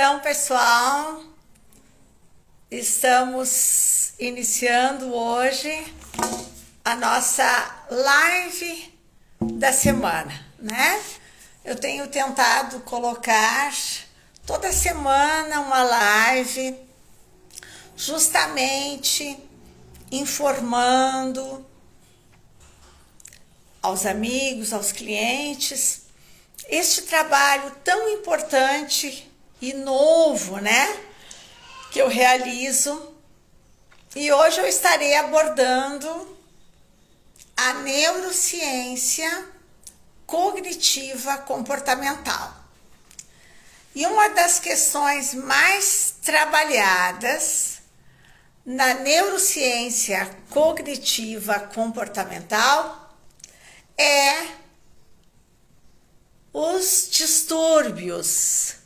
Então, pessoal, estamos iniciando hoje a nossa live da semana, né? Eu tenho tentado colocar toda semana uma live justamente informando aos amigos, aos clientes, este trabalho tão importante e novo, né, que eu realizo. E hoje eu estarei abordando a neurociência cognitiva comportamental. E uma das questões mais trabalhadas na neurociência cognitiva comportamental é os distúrbios,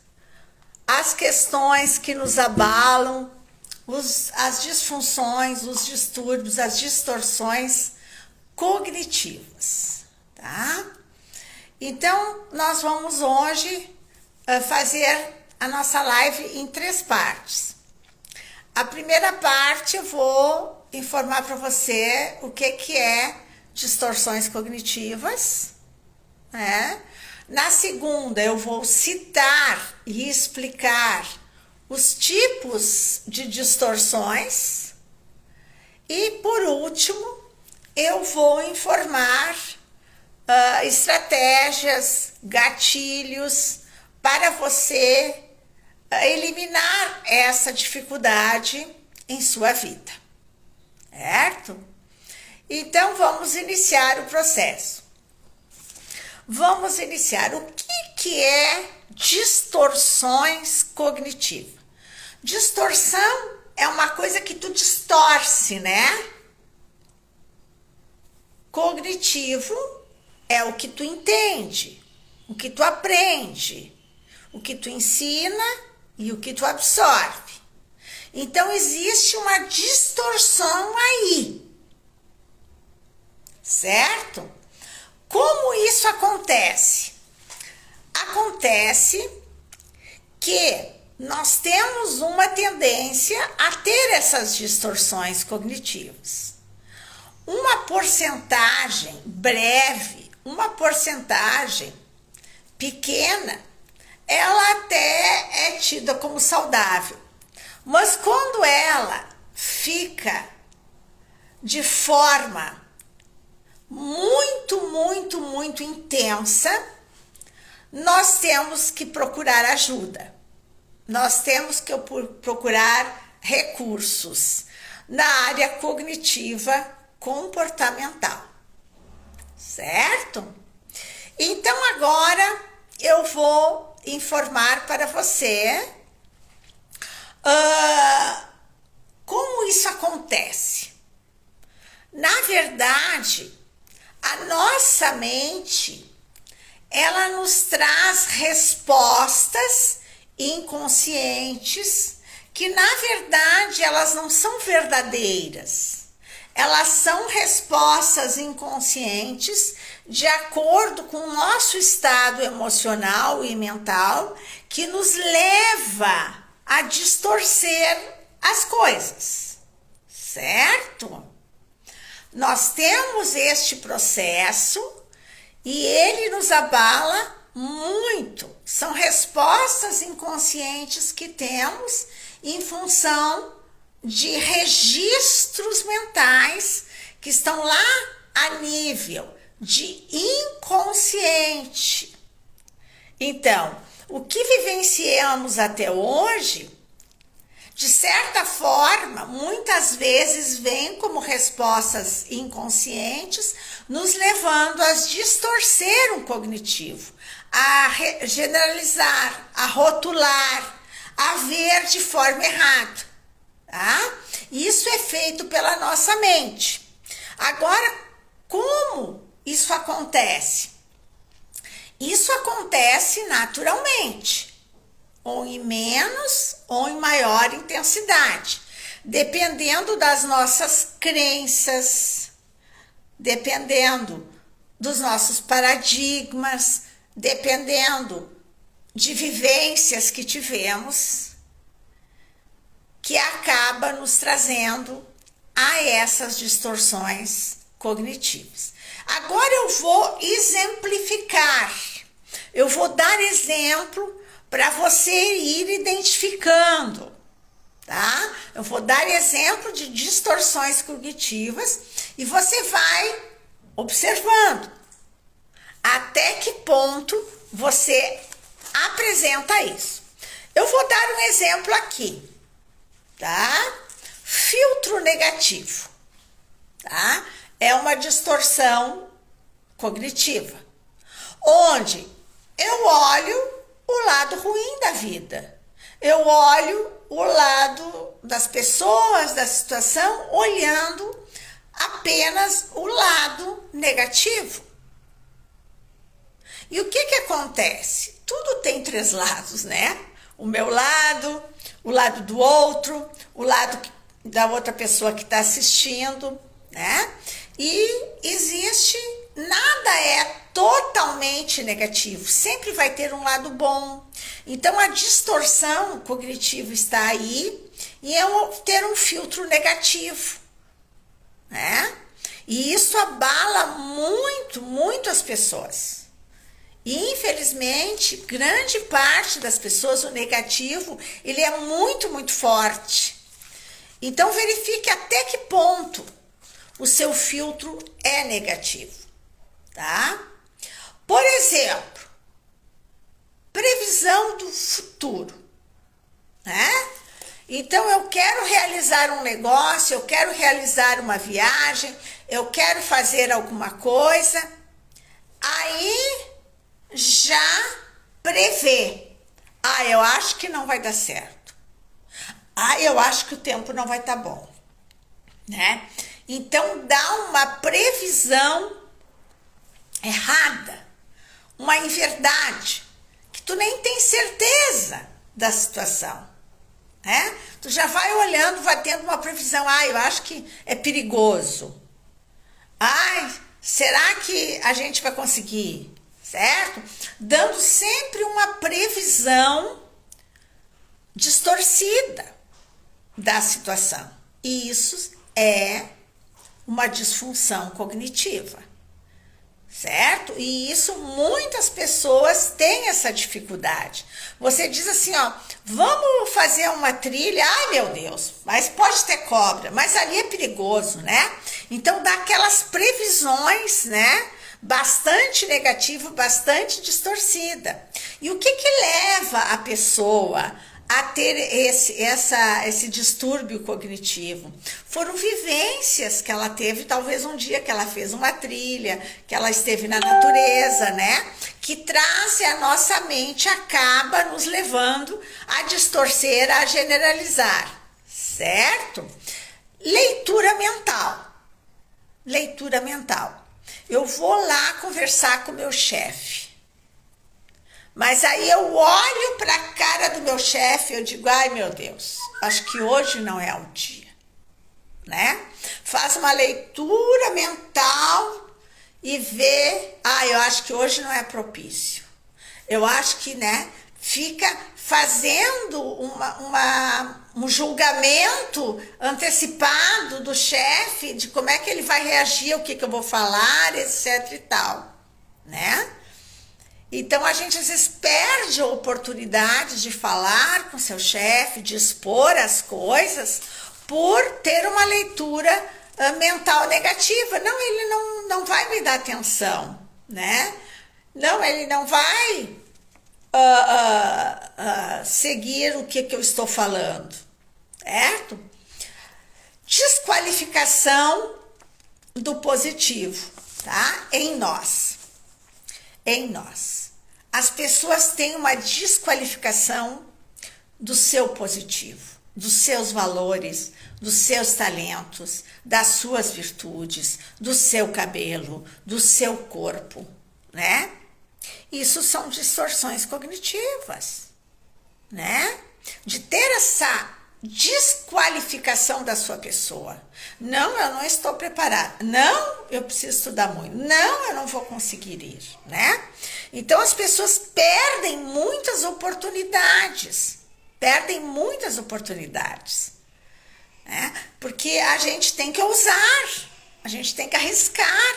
as questões que nos abalam, as disfunções, os distúrbios, as distorções cognitivas, tá? Então, nós vamos hoje fazer a nossa live em 3 partes. A primeira parte eu vou informar para você o que é distorções cognitivas, né? Na segunda, eu vou citar e explicar os tipos de distorções. E, por último, eu vou informar estratégias, gatilhos para você eliminar essa dificuldade em sua vida, certo? Então, vamos iniciar o processo. Vamos iniciar. O que é distorções cognitivas? Distorção é uma coisa que tu distorce, né? Cognitivo é o que tu entende, o que tu aprende, o que tu ensina e o que tu absorve. Então, existe uma distorção aí, certo? Como isso acontece? Acontece que nós temos uma tendência a ter essas distorções cognitivas. Uma porcentagem breve, uma porcentagem pequena, ela até é tida como saudável. Mas quando ela fica de forma muito intensa, nós temos que procurar ajuda. Nós temos que procurar recursos na área cognitiva comportamental, certo? Então agora eu vou informar para você como isso acontece. Na verdade, a nossa mente, ela nos traz respostas inconscientes que, na verdade, elas não são verdadeiras. Elas são respostas inconscientes de acordo com o nosso estado emocional e mental, que nos leva a distorcer as coisas, certo? Nós temos este processo e ele nos abala muito. São respostas inconscientes que temos em função de registros mentais que estão lá a nível de inconsciente. Então, o que vivenciamos até hoje, de certa forma, muitas vezes vem como respostas inconscientes, nos levando a distorcer o cognitivo, a generalizar, a rotular, a ver de forma errada, tá? Isso é feito pela nossa mente. Agora, como isso acontece? Isso acontece naturalmente, ou em menos ou em maior intensidade, dependendo das nossas crenças, dependendo dos nossos paradigmas, dependendo de vivências que tivemos que acaba nos trazendo a essas distorções cognitivas. Agora eu vou exemplificar, eu vou dar exemplo para você ir identificando, tá? Eu vou dar exemplo de distorções cognitivas e você vai observando até que ponto você apresenta isso. Eu vou dar um exemplo aqui, tá? Filtro negativo, tá? É uma distorção cognitiva, onde eu olho o lado ruim da vida, eu olho o lado das pessoas, da situação, olhando apenas o lado negativo. E o que acontece? Tudo tem três lados, né? O meu lado, o lado do outro, o lado da outra pessoa que está assistindo, né? E existe, nada é totalmente negativo, sempre vai ter um lado bom. Então a distorção cognitiva está aí e é ter um filtro negativo, né? E isso abala muito as pessoas. E infelizmente, grande parte das pessoas, o negativo, ele é muito forte. Então verifique até que ponto o seu filtro é negativo, tá? Por exemplo, previsão do futuro, né? Então eu quero realizar um negócio, eu quero realizar uma viagem, eu quero fazer alguma coisa, aí já prevê. Ah, eu acho que não vai dar certo. Ah, eu acho que o tempo não vai estar bom, né? Então dá uma previsão errada, uma inverdade, que tu nem tem certeza da situação, né? Tu já vai olhando, vai tendo uma previsão. Ah, eu acho que é perigoso. Ai, será que a gente vai conseguir? Certo? Dando sempre uma previsão distorcida da situação. E isso é uma disfunção cognitiva, certo? E isso muitas pessoas têm essa dificuldade. Você diz assim, ó, vamos fazer uma trilha, ai meu Deus, mas pode ter cobra, mas ali é perigoso, né? Então dá aquelas previsões, né? Bastante negativa, bastante distorcida. E o que leva a pessoa a ter esse distúrbio cognitivo? Foram vivências que ela teve, talvez um dia que ela fez uma trilha, que ela esteve na natureza, né? Que traz a nossa mente, acaba nos levando a distorcer, a generalizar, certo? Leitura mental. Leitura mental. Eu vou lá conversar com o meu chefe. Mas aí eu olho para a cara do meu chefe e eu digo, ai meu Deus, acho que hoje não é o dia, né? Faz uma leitura mental e vê, eu acho que hoje não é propício. Eu acho que, né, fica fazendo um julgamento antecipado do chefe de como é que ele vai reagir, o que eu vou falar, etc e tal, né? Então, a gente às vezes perde a oportunidade de falar com seu chefe, de expor as coisas, por ter uma leitura mental negativa. Não, ele não vai me dar atenção, né? Não, ele não vai seguir o que eu estou falando, certo? Desqualificação do positivo, tá? Em nós. As pessoas têm uma desqualificação do seu positivo, dos seus valores, dos seus talentos, das suas virtudes, do seu cabelo, do seu corpo, né? Isso são distorções cognitivas, né? De ter desqualificação da sua pessoa. Não, eu não estou preparada. Não, eu preciso estudar muito. Não, eu não vou conseguir ir, né? Então as pessoas perdem muitas oportunidades. Perdem muitas oportunidades, né? Porque a gente tem que ousar, a gente tem que arriscar,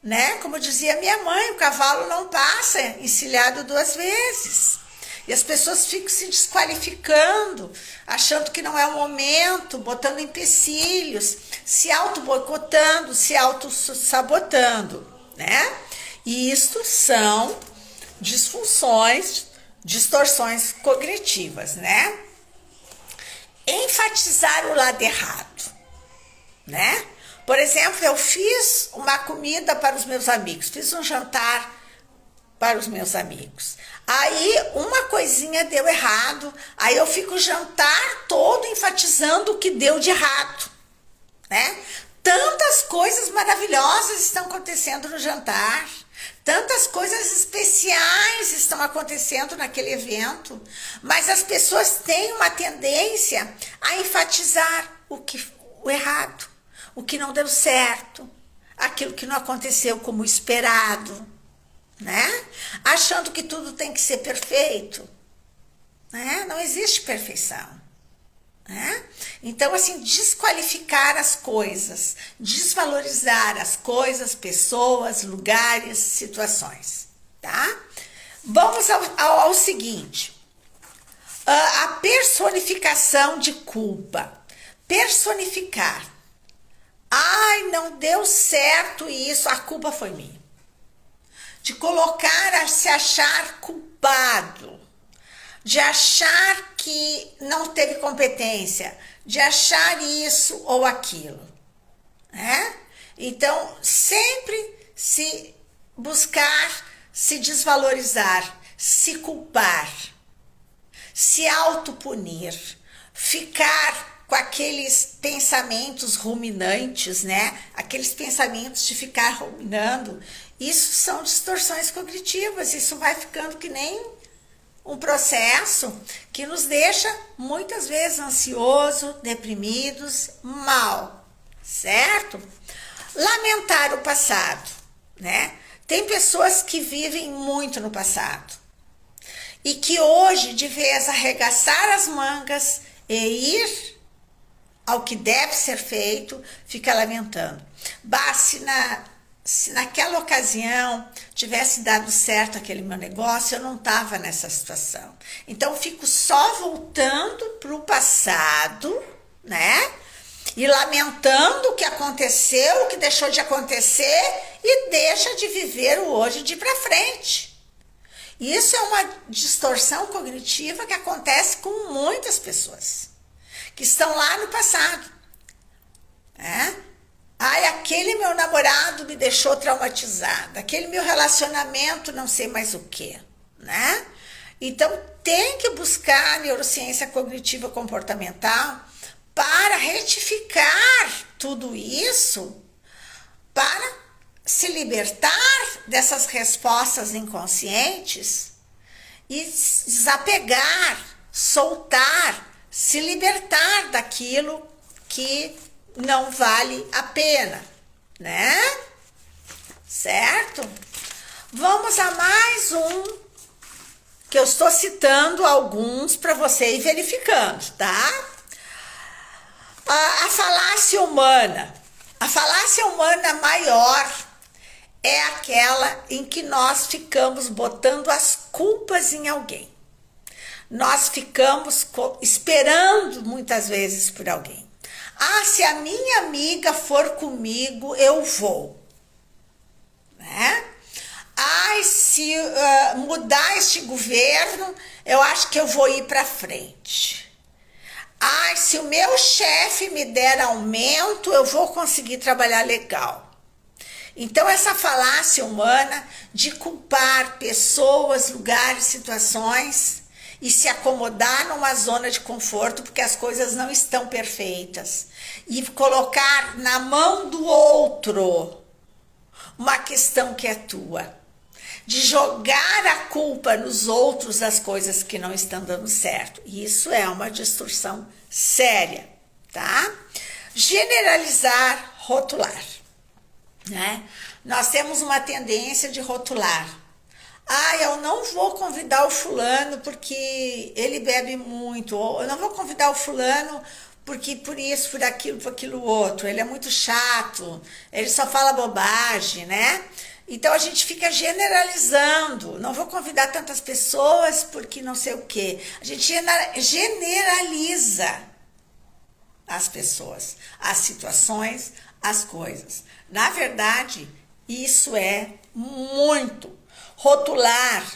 né? Como dizia minha mãe, o cavalo não passa encilhado 2 vezes. E as pessoas ficam se desqualificando, achando que não é o momento, botando empecilhos, se auto-boicotando, se auto-sabotando, né? E isto são disfunções, distorções cognitivas, né? Enfatizar o lado errado, né? Por exemplo, eu fiz uma comida para os meus amigos, fiz um jantar para os meus amigos. Aí uma coisinha deu errado, aí eu fico o jantar todo enfatizando o que deu de errado, né? Tantas coisas maravilhosas estão acontecendo no jantar, tantas coisas especiais estão acontecendo naquele evento, mas as pessoas têm uma tendência a enfatizar o errado, o que não deu certo, aquilo que não aconteceu como esperado, né? Achando que tudo tem que ser perfeito, né? Não existe perfeição, né? Então, assim, desqualificar as coisas, desvalorizar as coisas, pessoas, lugares, situações, tá? Vamos ao seguinte, a personificação de culpa. Personificar. Ai, não deu certo isso, a culpa foi minha. De colocar a se achar culpado, de achar que não teve competência, de achar isso ou aquilo, né? Então, sempre se buscar se desvalorizar, se culpar, se autopunir, ficar com aqueles pensamentos ruminantes, né? Aqueles pensamentos de ficar ruminando. Isso são distorções cognitivas, isso vai ficando que nem um processo que nos deixa muitas vezes ansioso, deprimidos, mal, certo? Lamentar o passado, né? Tem pessoas que vivem muito no passado e que hoje, de vez arregaçar as mangas e ir ao que deve ser feito, fica lamentando. Bah, se naquela ocasião tivesse dado certo aquele meu negócio, eu não estava nessa situação. Então, eu fico só voltando para o passado, né? E lamentando o que aconteceu, o que deixou de acontecer e deixa de viver o hoje de ir para frente. Isso é uma distorção cognitiva que acontece com muitas pessoas que estão lá no passado, né? Ai, aquele meu namorado me deixou traumatizada, aquele meu relacionamento não sei mais o que, né? Então, tem que buscar a neurociência cognitiva comportamental para retificar tudo isso, para se libertar dessas respostas inconscientes e desapegar, soltar, se libertar daquilo que não vale a pena, né? Certo? Vamos a mais um, que eu estou citando alguns para você ir verificando, tá? A falácia humana. A falácia humana maior é aquela em que nós ficamos botando as culpas em alguém. Nós ficamos esperando muitas vezes por alguém. Ah, se a minha amiga for comigo, eu vou, né? Ai, se mudar este governo, eu acho que eu vou ir para frente. Ai, se o meu chefe me der aumento, eu vou conseguir trabalhar legal. Então, essa falácia humana de culpar pessoas, lugares, situações e se acomodar numa zona de conforto porque as coisas não estão perfeitas e colocar na mão do outro uma questão que é tua. de jogar a culpa nos outros das coisas que não estão dando certo. Isso é uma distorção séria, tá? Generalizar, rotular, né? Nós temos uma tendência de rotular. Ah, eu não vou convidar o fulano porque ele bebe muito, ou eu não vou convidar o fulano porque por isso, por aquilo outro, ele é muito chato, ele só fala bobagem, né? Então a gente fica generalizando, não vou convidar tantas pessoas porque não sei o quê. A gente generaliza as pessoas, as situações, as coisas. Na verdade, isso é muito. Rotular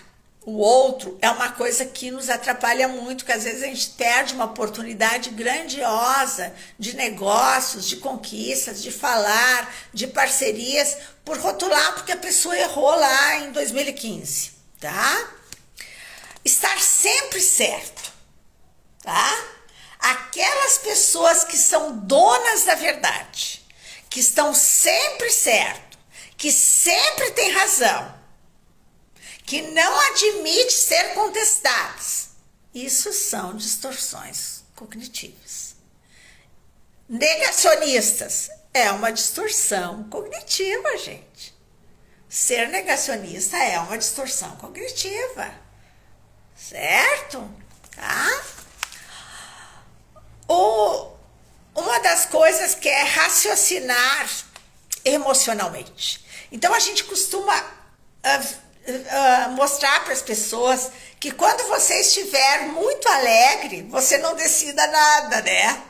o outro é uma coisa que nos atrapalha muito, que às vezes a gente perde uma oportunidade grandiosa de negócios, de conquistas, de falar, de parcerias, por rotular porque a pessoa errou lá em 2015, tá? Estar sempre certo, tá? Aquelas pessoas que são donas da verdade, que estão sempre certo, que sempre têm razão, que não admite ser contestadas. Isso são distorções cognitivas. Negacionistas é uma distorção cognitiva, gente. Ser negacionista é uma distorção cognitiva. Certo? Tá? Uma das coisas que é raciocinar emocionalmente. Então a gente costuma mostrar para as pessoas que quando você estiver muito alegre, você não decida nada, né?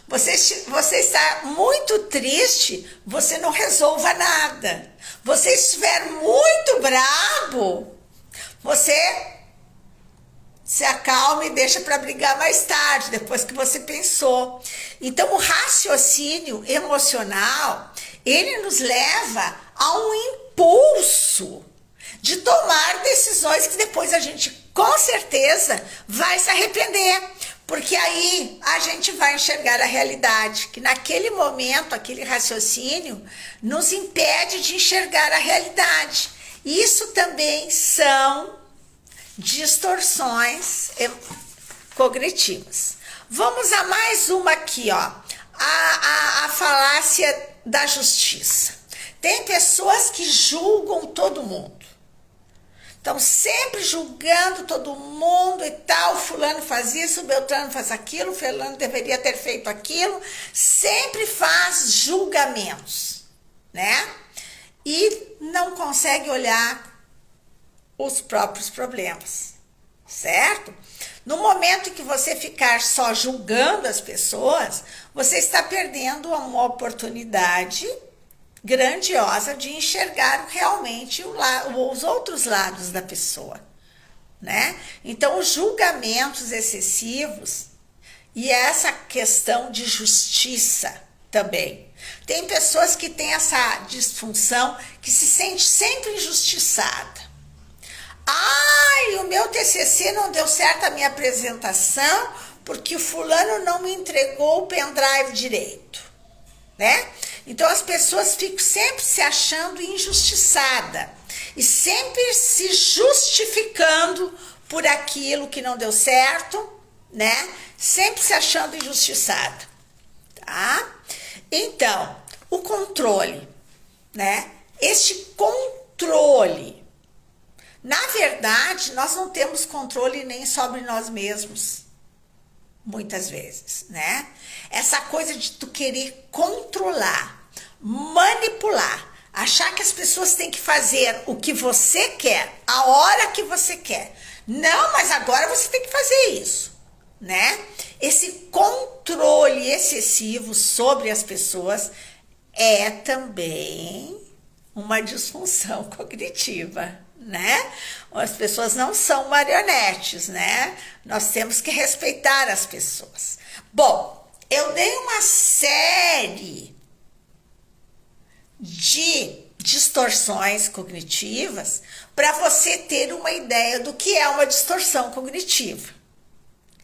Você está muito triste, você não resolva nada. Você estiver muito bravo, você se acalma e deixa para brigar mais tarde, depois que você pensou. Então, o raciocínio emocional, ele nos leva a um impulso de tomar decisões que depois a gente, com certeza, vai se arrepender. Porque aí a gente vai enxergar a realidade, que naquele momento, aquele raciocínio, nos impede de enxergar a realidade. Isso também são distorções cognitivas. Vamos a mais uma aqui, ó. A falácia da justiça. Tem pessoas que julgam todo mundo. Estão sempre julgando todo mundo e tal. Fulano faz isso, Beltrano faz aquilo, fulano deveria ter feito aquilo. Sempre faz julgamentos, né? E não consegue olhar os próprios problemas, certo? No momento em que você ficar só julgando as pessoas, você está perdendo uma oportunidade grandiosa de enxergar realmente os outros lados da pessoa, né? Então, os julgamentos excessivos e essa questão de justiça também. Tem pessoas que têm essa disfunção, que se sente sempre injustiçada. Ai, o meu TCC não deu certo a minha apresentação porque o fulano não me entregou o pendrive direito, né? Então as pessoas ficam sempre se achando injustiçada e sempre se justificando por aquilo que não deu certo, né? Sempre se achando injustiçada, tá? Então, o controle, né? Este controle, na verdade, nós não temos controle nem sobre nós mesmos, muitas vezes, né? Essa coisa de tu querer controlar, manipular, achar que as pessoas têm que fazer o que você quer, a hora que você quer. Não, mas agora você tem que fazer isso, né? Esse controle excessivo sobre as pessoas é também uma disfunção cognitiva, né? As pessoas não são marionetes, né? Nós temos que respeitar as pessoas. Bom, eu dei uma série de distorções cognitivas para você ter uma ideia do que é uma distorção cognitiva,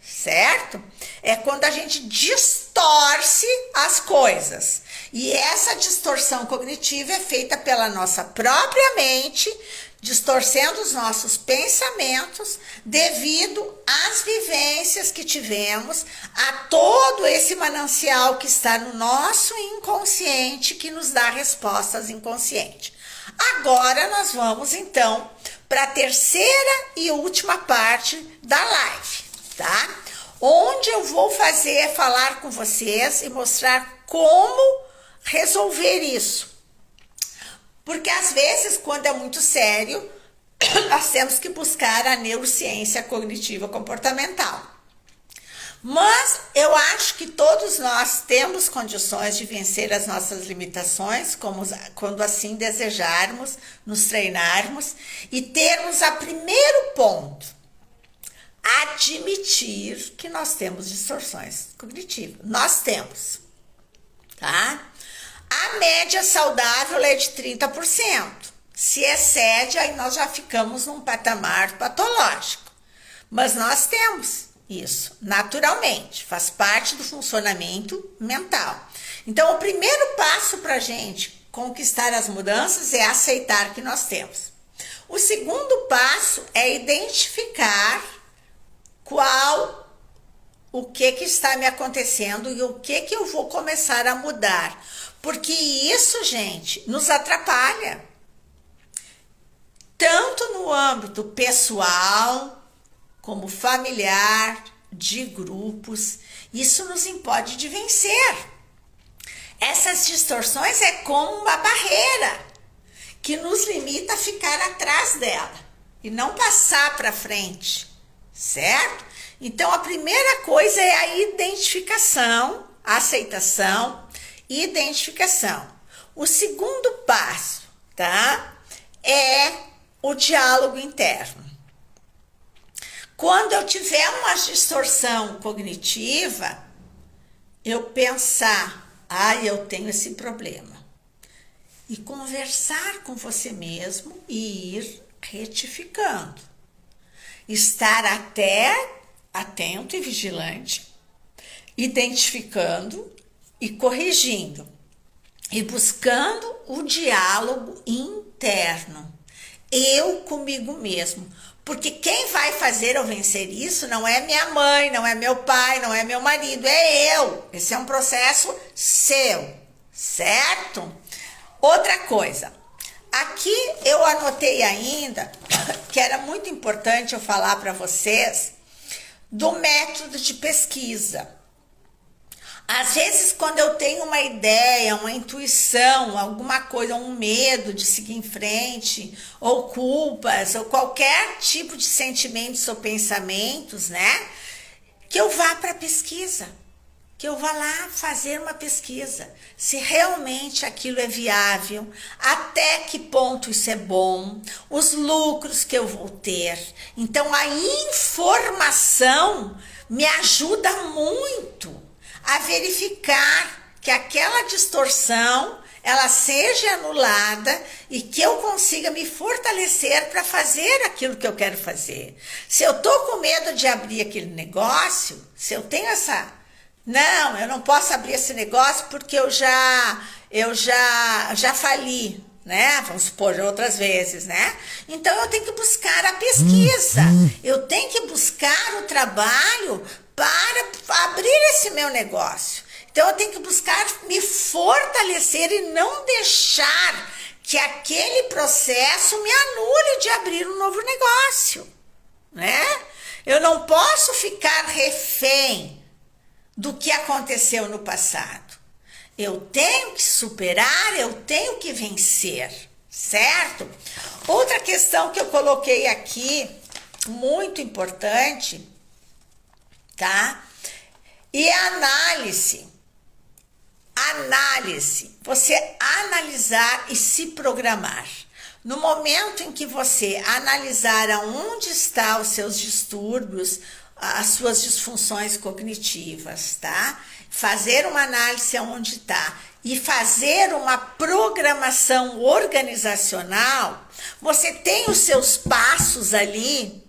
certo? É quando a gente distorce as coisas. E essa distorção cognitiva é feita pela nossa própria mente, distorcendo os nossos pensamentos devido às vivências que tivemos, a todo esse manancial que está no nosso inconsciente que nos dá respostas inconscientes. Agora nós vamos então para a terceira e última parte da live, tá? Onde eu vou falar com vocês e mostrar como resolver isso. Porque às vezes, quando é muito sério, nós temos que buscar a neurociência cognitiva comportamental. Mas eu acho que todos nós temos condições de vencer as nossas limitações, quando assim desejarmos, nos treinarmos e termos a primeiro ponto, admitir que nós temos distorções cognitivas. Nós temos, tá? A média saudável é de 30%. Se excede, aí nós já ficamos num patamar patológico. Mas nós temos isso, naturalmente, faz parte do funcionamento mental. Então, o primeiro passo para a gente conquistar as mudanças é aceitar que nós temos. O segundo passo é identificar o que está me acontecendo e o que eu vou começar a mudar. Porque isso, gente, nos atrapalha. Tanto no âmbito pessoal, como familiar, de grupos, isso nos impede de vencer. Essas distorções é como uma barreira que nos limita a ficar atrás dela e não passar para frente, certo? Então, a primeira coisa é a identificação, a aceitação e identificação. O segundo passo, tá? É o diálogo interno. Quando eu tiver uma distorção cognitiva, eu pensar, eu tenho esse problema. E conversar com você mesmo e ir retificando. Estar até atento e vigilante, identificando e corrigindo. E buscando o diálogo interno. Eu comigo mesmo. Porque quem vai fazer eu vencer isso não é minha mãe, não é meu pai, não é meu marido, é eu. Esse é um processo seu, certo? Outra coisa, aqui eu anotei ainda que era muito importante eu falar para vocês do método de pesquisa. Às vezes, quando eu tenho uma ideia, uma intuição, alguma coisa, um medo de seguir em frente, ou culpas, ou qualquer tipo de sentimentos ou pensamentos, né? Que eu vá para a pesquisa, que eu vá lá fazer uma pesquisa. Se realmente aquilo é viável, até que ponto isso é bom, os lucros que eu vou ter. Então, a informação me ajuda muito a verificar que aquela distorção ela seja anulada e que eu consiga me fortalecer para fazer aquilo que eu quero fazer. Se eu tô com medo de abrir aquele negócio, se eu tenho eu não posso abrir esse negócio porque eu já fali, né? Vamos supor, outras vezes, né? Então eu tenho que buscar a pesquisa, eu tenho que buscar o trabalho para abrir esse meu negócio. Então eu tenho que buscar me fortalecer e não deixar que aquele processo me anule de abrir um novo negócio, né? Eu não posso ficar refém do que aconteceu no passado. Eu tenho que superar, eu tenho que vencer, certo? Outra questão que eu coloquei aqui, muito importante, tá? E a análise. Você analisar e se programar. No momento em que você analisar aonde estão os seus distúrbios, as suas disfunções cognitivas, tá? Fazer uma análise aonde está e fazer uma programação organizacional, você tem os seus passos ali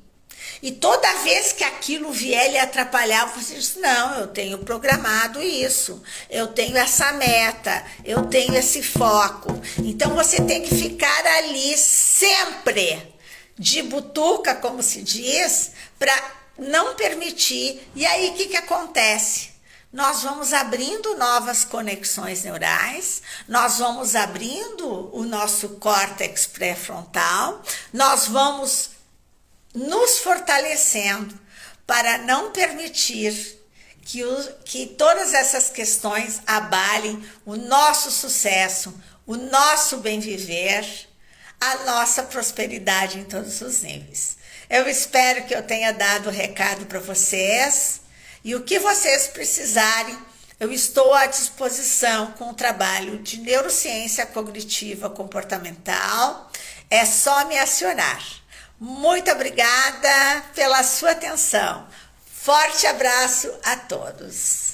E toda vez que aquilo vier lhe atrapalhar, você diz, não, eu tenho programado isso, eu tenho essa meta, eu tenho esse foco. Então você tem que ficar ali sempre de butuca, como se diz, para não permitir. E aí o que acontece? Nós vamos abrindo novas conexões neurais, nós vamos abrindo o nosso córtex pré-frontal, nós vamos nos fortalecendo para não permitir que todas essas questões abalem o nosso sucesso, o nosso bem-viver, a nossa prosperidade em todos os níveis. Eu espero que eu tenha dado o recado para vocês e o que vocês precisarem, eu estou à disposição com o trabalho de neurociência cognitiva comportamental. É só me acionar. Muito obrigada pela sua atenção. Forte abraço a todos.